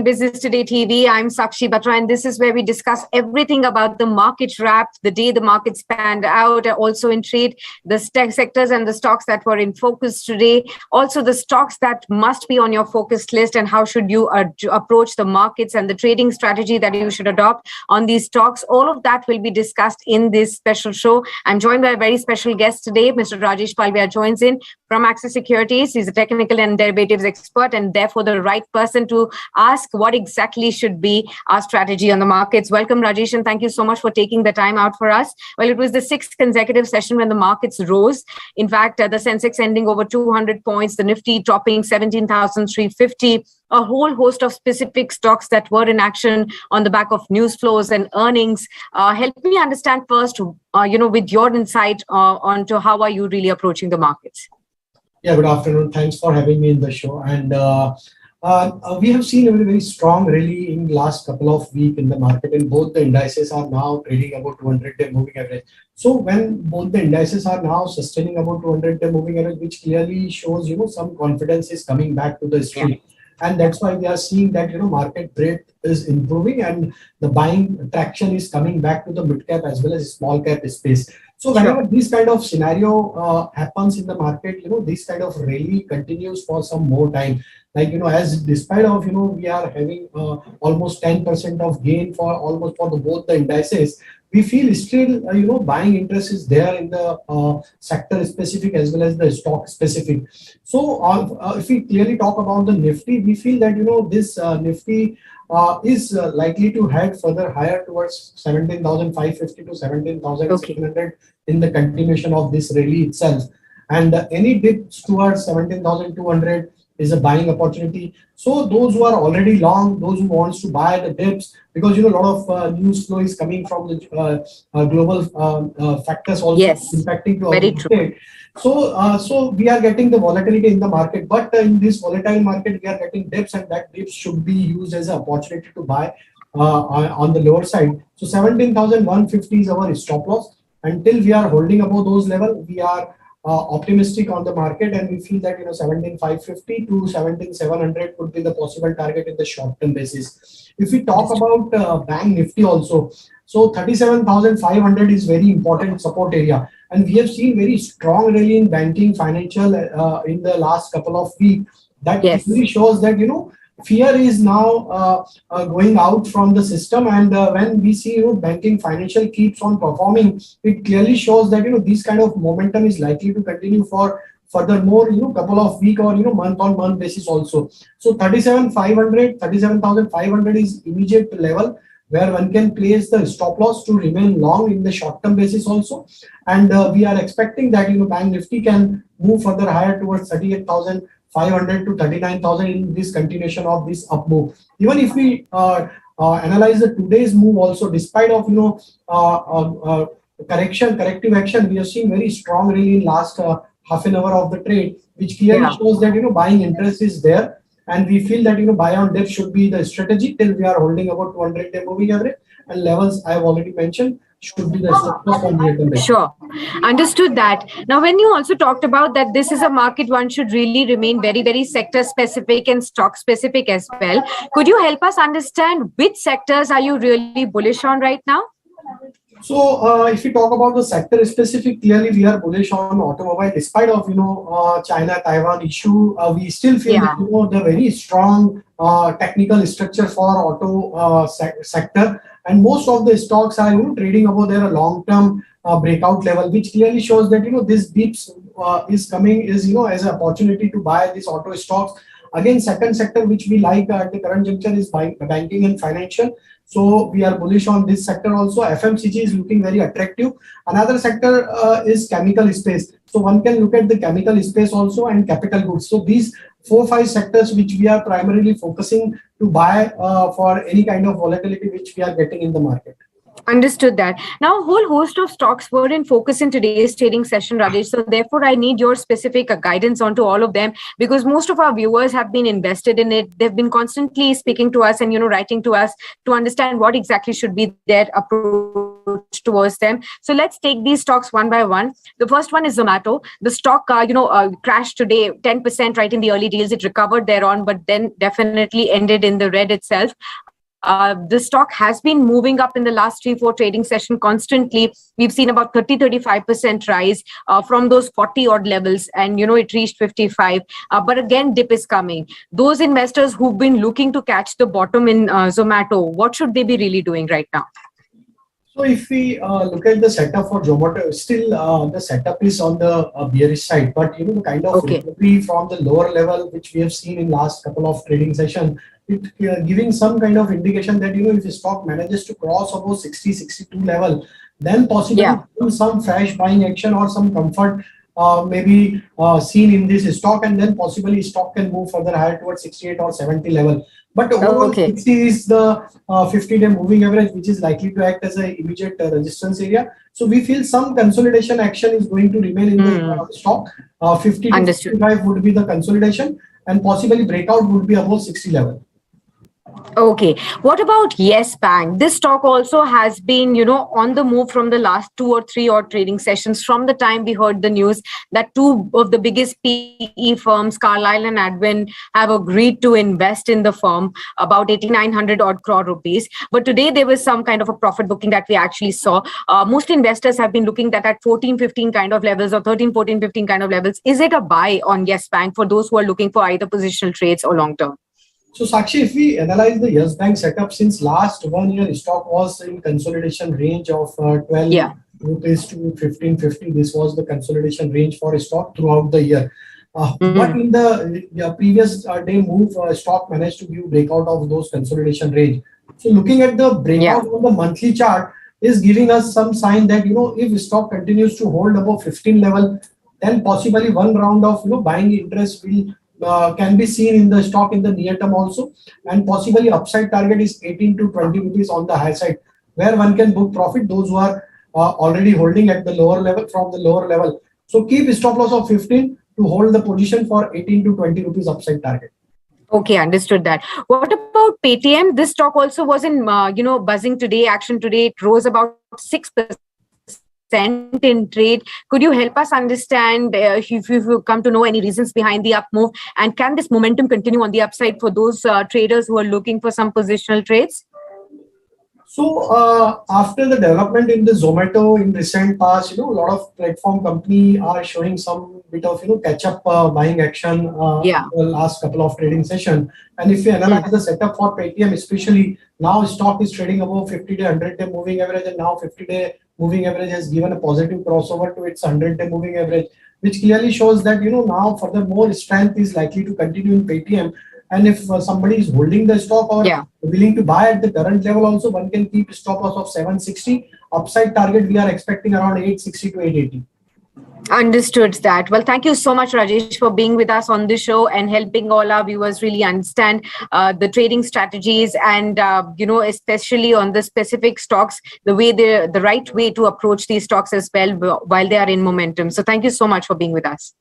Business Today TV. I'm Sakshi Batra, and this is where we discuss everything about the market wrap, the day the markets panned out, also in trade, the sectors and the stocks that were in focus today, also the stocks that must be on your focus list, and how should you approach the markets and the trading strategy that you should adopt on these stocks. All of that will be discussed in this special show. I'm joined by a very special guest today. Mr. Rajesh Palvia joins in from Axis Securities. He's a technical and derivatives expert, and therefore the right person to ask what exactly should be our strategy on the markets. Welcome, Rajesh, and thank you so much for taking the time out for us. Well, it was the sixth consecutive session when the markets rose. In fact, the Sensex ending over 200 points, the Nifty topping 17,350, a whole host of specific stocks that were in action on the back of news flows and earnings. Help me understand first, with your insight onto how are you really approaching the markets? Yeah, good afternoon. Thanks for having me in the show. And we have seen a very, very strong rally in the last couple of weeks in the market, and both the indices are now trading about 200-day moving average. So when both the indices are now sustaining about 200-day moving average, which clearly shows, some confidence is coming back to the street. Yeah. And that's why we are seeing that, market breadth is improving and the buying traction is coming back to the mid cap as well as small cap space. So whenever this kind of scenario happens in the market, this kind of rally continues for some more time. Like, as despite of, we are having almost 10% of gain for almost for both the indices, we feel still, buying interest is there in the sector specific as well as the stock specific. So if we clearly talk about the Nifty, we feel that, this Nifty is likely to head further higher towards 17,550 to 17,700 in the continuation of this rally itself. And any dips towards 17,200 is a buying opportunity. So those who are already long, those who wants to buy the dips, because a lot of news flow is coming from the global factors also impacting to our market. So we are getting the volatility in the market, but in this volatile market, we are getting dips, and that dips should be used as an opportunity to buy on the lower side. So 17,150 is our stop loss. Until we are holding above those levels, we are optimistic on the market, and we feel that 17,550 to 17,700 could be the possible target in the short-term basis. If we talk about Bank Nifty also, so 37,500 is very important support area, and we have seen very strong rally in banking financial in the last couple of weeks. That really shows that fear is now going out from the system, and when we see banking financial keeps on performing, it clearly shows that this kind of momentum is likely to continue for furthermore couple of week or month on month basis also. So 37,500 is immediate level where one can place the stop loss to remain long in the short term basis also, and we are expecting that Bank Nifty can move further higher towards 38,500 to 39,000 in this continuation of this up move. Even if we analyze the today's move also, despite of corrective action, we have seen very strong rally in last half an hour of the trade, which clearly shows that buying interest is there, and we feel that buy on dip should be the strategy till we are holding about 200-day moving average, and levels I have already mentioned should be the stop loss on the Sure, understood that. Now, when you also talked about that this is a market one should really remain very, very sector specific and stock specific as well, could you help us understand which sectors are you really bullish on right now? So if we talk about the sector specific, clearly we are bullish on automobile. Despite of China-Taiwan issue, we still feel that the very strong technical structure for auto sector, and most of the stocks are trading above their long-term breakout level, which clearly shows that this dips is coming is as an opportunity to buy these auto stocks. Again, second sector which we like at the current juncture is banking and financial. So we are bullish on this sector also. FMCG is looking very attractive. Another sector is chemical space. So one can look at the chemical space also and capital goods. So these 4-5 sectors which we are primarily focusing to buy for any kind of volatility which we are getting in the market. Understood that. Now, a whole host of stocks were in focus in today's trading session, Rajesh. So, therefore, I need your specific guidance onto all of them because most of our viewers have been invested in it. They've been constantly speaking to us and writing to us to understand what exactly should be their approach towards them. So, let's take these stocks one by one. The first one is Zomato. The stock, crashed today 10% right in the early deals. It recovered thereon, but then definitely ended in the red itself. The stock has been moving up in the last 3-4 trading session constantly. We've seen about 30-35% rise from those 40 odd levels, and it reached 55. But again, dip is coming. Those investors who've been looking to catch the bottom in Zomato, what should they be really doing right now? So if we look at the setup for Zomato, still the setup is on the bearish side, but the kind of Okay. recovery from the lower level which we have seen in last couple of trading session, it giving some kind of indication that if the stock manages to cross above 60-62 level, then possibly Yeah. some fresh buying action or some comfort maybe seen in this stock, and then possibly stock can move further higher towards 68 or 70 level. But overall, Okay. 60 is the 50-day moving average, which is likely to act as an immediate resistance area. So we feel some consolidation action is going to remain in the stock. 50 to Understood. 55 would be the consolidation, and possibly breakout would be above 60 level. Okay. What about Yes Bank? This stock also has been, on the move from the last 2 or 3 odd trading sessions from the time we heard the news that two of the biggest PE firms, Carlyle and Advent, have agreed to invest in the firm about 8,900 odd crore rupees. But today there was some kind of a profit booking that we actually saw. Most investors have been looking at 14-15 kind of levels or 13-14-15 kind of levels. Is it a buy on Yes Bank for those who are looking for either positional trades or long term? So Sakshi, if we analyze the Yes Bank setup since last 1 year, stock was in consolidation range of 12 Yeah. rupees to 15.50. This was the consolidation range for stock throughout the year. But in the previous day move, stock managed to give breakout of those consolidation range. So looking at the breakout on the monthly chart is giving us some sign that if stock continues to hold above 15 level, then possibly one round of buying interest will can be seen in the stock in the near term also, and possibly upside target is 18 to 20 rupees on the high side, where one can book profit those who are already holding at the lower level from the lower level. So keep stop loss of 15 to hold the position for 18 to 20 rupees upside target. Okay, understood that. What about Paytm? This stock also was in, buzzing today, action today. It rose about 6% in trade. Could you help us understand if you've come to know any reasons behind the up move? And can this momentum continue on the upside for those traders who are looking for some positional trades? So after the development in the Zomato in recent past, a lot of platform company are showing some bit of catch up buying action Yeah. the last couple of trading session. And if you analyze the setup for Paytm, especially now stock is trading above 50-day, 100-day moving average, and now 50-day moving average has given a positive crossover to its 100-day moving average, which clearly shows that now furthermore strength is likely to continue in Paytm. And if somebody is holding the stock or willing to buy at the current level also, one can keep stop loss of 760. Upside target we are expecting around 860 to 880. Understood that. Well, thank you so much, Rajesh, for being with us on the show and helping all our viewers really understand the trading strategies and, especially on the specific stocks, the right way to approach these stocks as well while they are in momentum. So thank you so much for being with us.